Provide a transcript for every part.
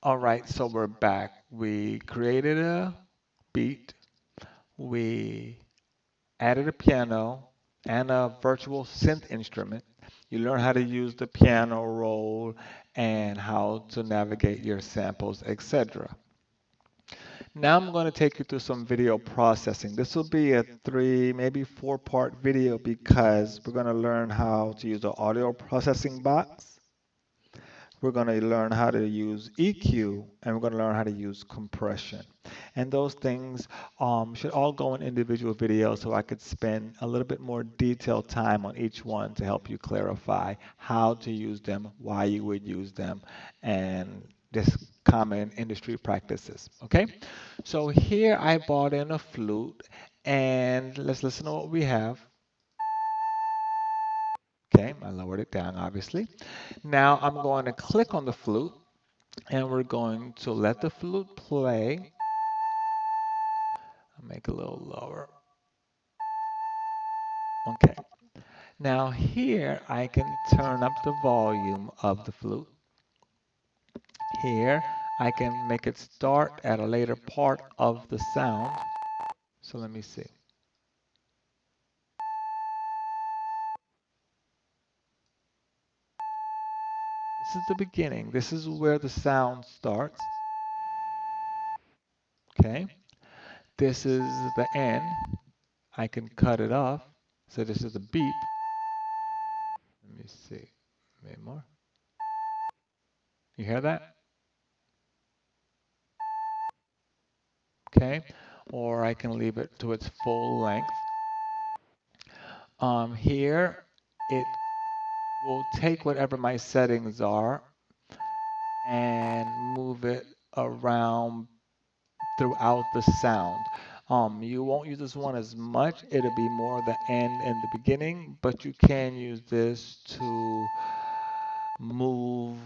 All right, so we're back. We created a beat, we added a piano and a virtual synth instrument. You learn how to use the piano roll and how to navigate your samples, etc. Now I'm going to take you through some video processing. This will be a three, maybe four-part video because we're going to learn how to use the audio processing box. We're going to learn how to use EQ, and we're going to learn how to use compression. And those things should all go in individual videos so I could spend a little bit more detailed time on each one to help you clarify how to use them, why you would use them, and just common industry practices. Okay? So here I bought in a flute, and let's listen to what we have. Okay, I lowered it down, obviously. Now I'm going to click on the flute and we're going to let the flute play. I'll make it a little lower. Okay. Now here I can turn up the volume of the flute. Here I can make it start at a later part of the sound. So let me see. This is the beginning. This is where the sound starts. Okay. This is the end. I can cut it off. So this is a beep. Let me see. Maybe more. You hear that? Okay. Or I can leave it to its full length. Here, it will take whatever my settings are and move it around throughout the sound. You won't use this one as much. It'll be more the end and the beginning, but you can use this to move,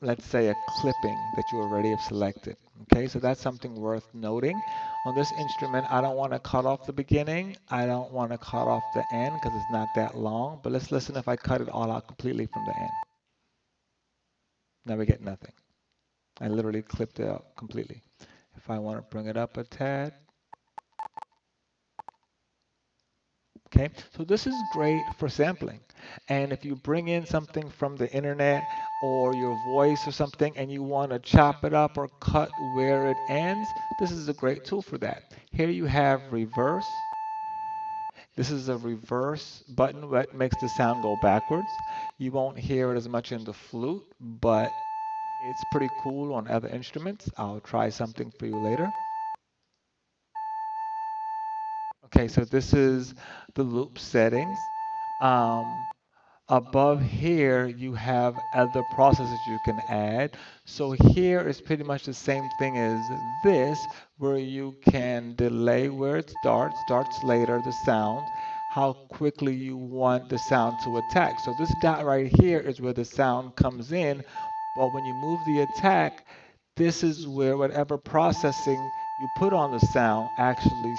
let's say, a clipping that you already have selected. Okay, so that's something worth noting. On this instrument, I don't want to cut off the beginning. I don't want to cut off the end because it's not that long. But let's listen if I cut it all out completely from the end. Now we get nothing. I literally clipped it out completely. If I want to bring it up a tad. Okay, so this is great for sampling. And if you bring in something from the internet or your voice or something and you want to chop it up or cut where it ends, this is a great tool for that. Here you have reverse. This is a reverse button that makes the sound go backwards. You won't hear it as much in the flute, but it's pretty cool on other instruments. I'll try something for you later. Okay, so this is the loop settings. Um, Above here, you have other processes you can add. So here is pretty much the same thing as this, where you can delay where it starts later, the sound, how quickly you want the sound to attack. So this dot right here is where the sound comes in, but when you move the attack, this is where whatever processing you put on the sound actually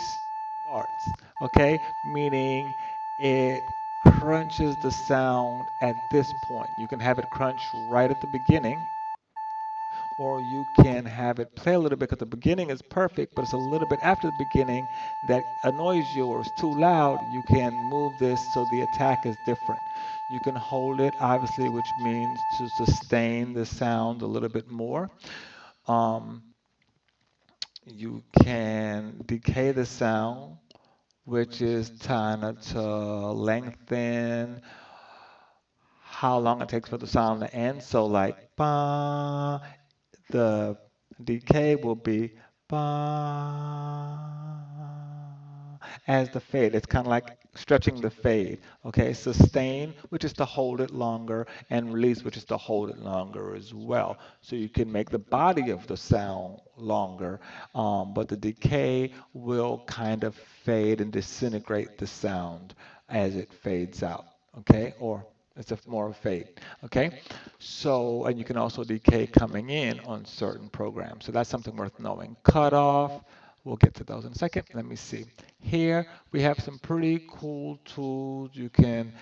starts. Okay, meaning it crunches the sound at this point. You can have it crunch right at the beginning, or you can have it play a little bit because the beginning is perfect, but it's a little bit after the beginning that annoys you or is too loud. You can move this so the attack is different. You can hold it, obviously, which means to sustain the sound a little bit more. Um, you can decay the sound, which is kind of to lengthen how long it takes for the sound to end. So like ba, the decay will be ba as the fade. It's kind of like stretching the fade. Okay, sustain, which is to hold it longer, and release, which is to hold it longer as well. So you can make the body of the sound longer, but the decay will kind of fade and disintegrate the sound as it fades out. Okay, or it's a more fade. Okay, so and you can also decay coming in on certain programs. So that's something worth knowing. Cutoff. We'll get to those in a second. Let me see. Here we have some pretty cool tools. You can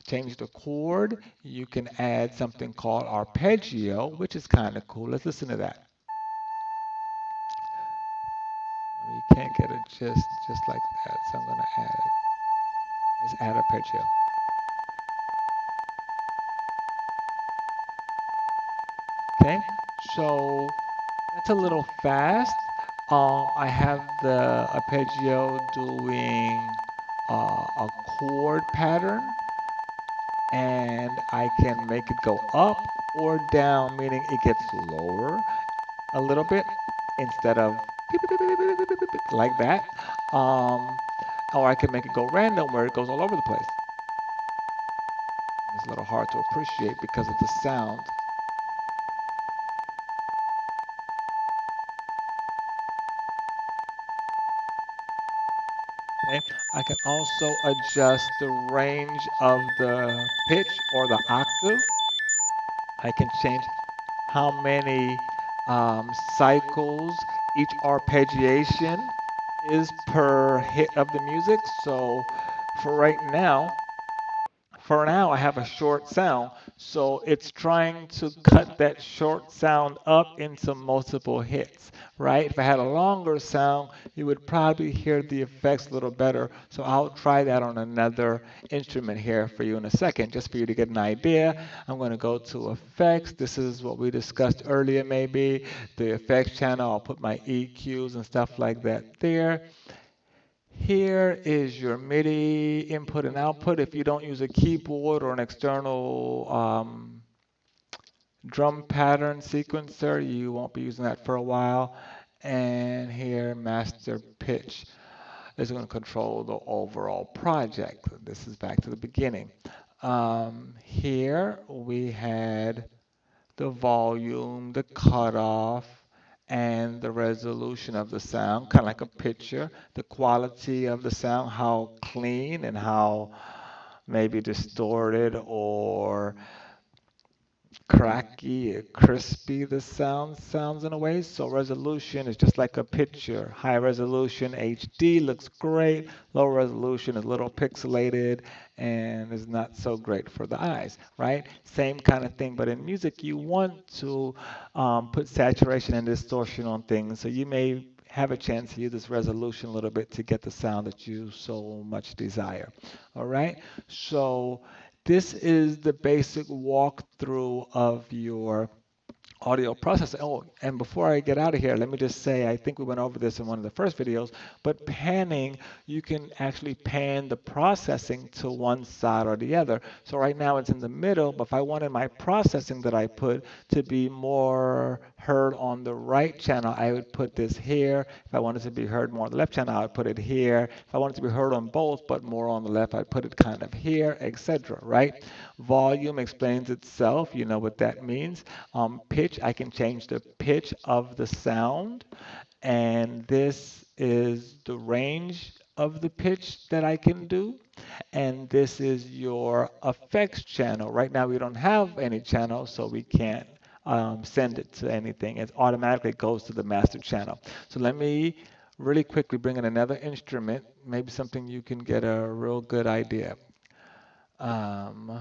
change the chord, you can add something called arpeggio, which is kind of cool. Let's listen to that. I mean, you can't get it just like that, so I'm going to add it. Let's add arpeggio. Okay, so that's a little fast. I have the arpeggio doing a chord pattern, and I can make it go up or down, meaning it gets lower a little bit instead of beep, beep, beep, beep, beep, beep, beep, beep, beep, like that. Um, or I can make it go random where it goes all over the place. It's a little hard to appreciate because of the sound. Okay. I can also adjust the range of the pitch or the octave. I can change how many cycles each arpeggiation is per hit of the music. So for right now, for now, I have a short sound, so it's trying to cut that short sound up into multiple hits, right? If I had a longer sound, you would probably hear the effects a little better. So I'll try that on another instrument here for you in a second, just for you to get an idea. I'm going to go to effects. This is what we discussed earlier, maybe the effects channel. I'll put my EQs and stuff like that there. Here is your MIDI input and output. If you don't use a keyboard or an external drum pattern sequencer, you won't be using that for a while. And here, master pitch is going to control the overall project. This is back to the beginning. Here we had the volume, the cutoff, and the resolution of the sound, kind of like a picture, the quality of the sound, how clean and how maybe distorted or cracky, crispy the sounds in a way. So resolution is just like a picture. High resolution HD looks great. Low resolution is a little pixelated and is not so great for the eyes, right? Same kind of thing, but in music you want to put saturation and distortion on things. So you may have a chance to use this resolution a little bit to get the sound that you so much desire. All right. So this is the basic walkthrough of your audio processing. Oh, and before I get out of here, let me just say, I think we went over this in one of the first videos, but panning, you can actually pan the processing to one side or the other. So right now it's in the middle, but if I wanted my processing that I put to be more heard on the right channel, I would put this here. If I wanted to be heard more on the left channel, I would put it here. If I wanted to be heard on both, but more on the left, I'd put it kind of here, etc., right? Volume explains itself. You know what that means. Pitch, I can change the pitch of the sound, and this is the range of the pitch that I can do. And this is your effects channel. Right now we don't have any channel, so we can't send it to anything. It automatically goes to the master channel. So let me really quickly bring in another instrument, maybe something you can get a real good idea. Um,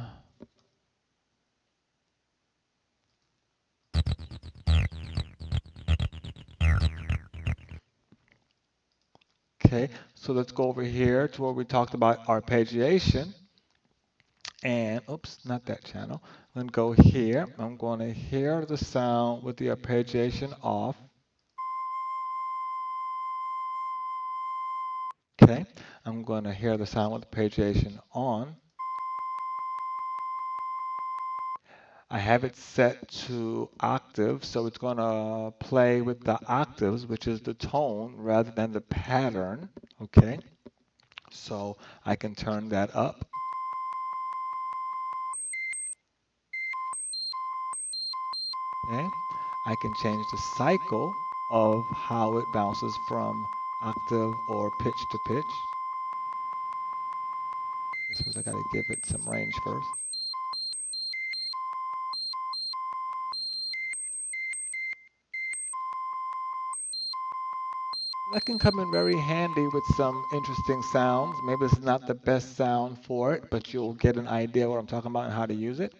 okay, so let's go over here to where we talked about arpeggiation. And oops, not that channel. Then go here. I'm going to hear the sound with the arpeggiation off. Okay, I'm going to hear the sound with the arpeggiation on. I have it set to octave, so it's going to play with the octaves, which is the tone, rather than the pattern. Okay, so I can turn that up. Okay, I can change the cycle of how it bounces from octave or pitch to pitch. I suppose I got to give it some range first. That can come in very handy with some interesting sounds. Maybe this is not the best sound for it, but you'll get an idea what I'm talking about and how to use it.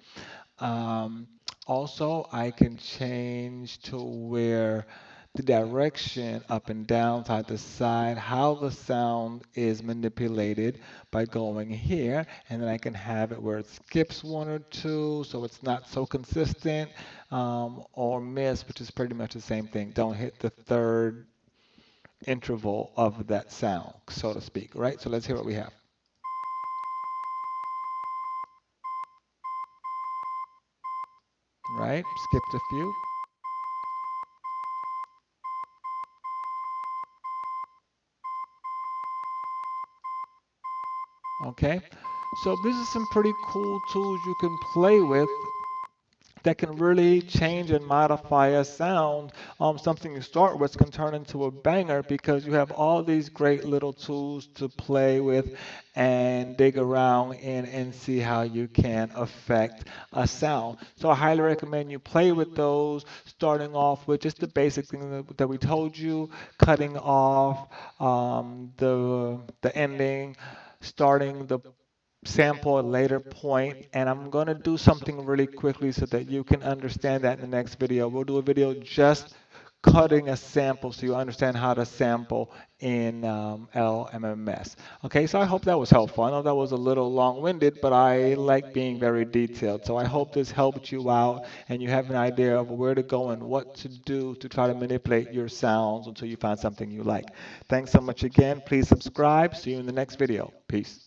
Um, Also, I can change to where the direction up and down, side to side, how the sound is manipulated by going here, and then I can have it where it skips one or two, so it's not so consistent, or miss, which is pretty much the same thing. Don't hit the third interval of that sound, so to speak, right? So let's hear what we have, right? Skipped a few. Okay, so this is some pretty cool tools you can play with that can really change and modify a sound. Something you start with can turn into a banger because you have all these great little tools to play with and dig around in and see how you can affect a sound. So I highly recommend you play with those, starting off with just the basic thing that we told you, cutting off the ending, starting the sample at a later point, and I'm going to do something really quickly so that you can understand that in the next video. We'll do a video just cutting a sample so you understand how to sample in LMMS. Okay, so I hope that was helpful. I know that was a little long-winded, but I like being very detailed. So I hope this helped you out and you have an idea of where to go and what to do to try to manipulate your sounds until you find something you like. Thanks so much again. Please subscribe. See you in the next video. Peace.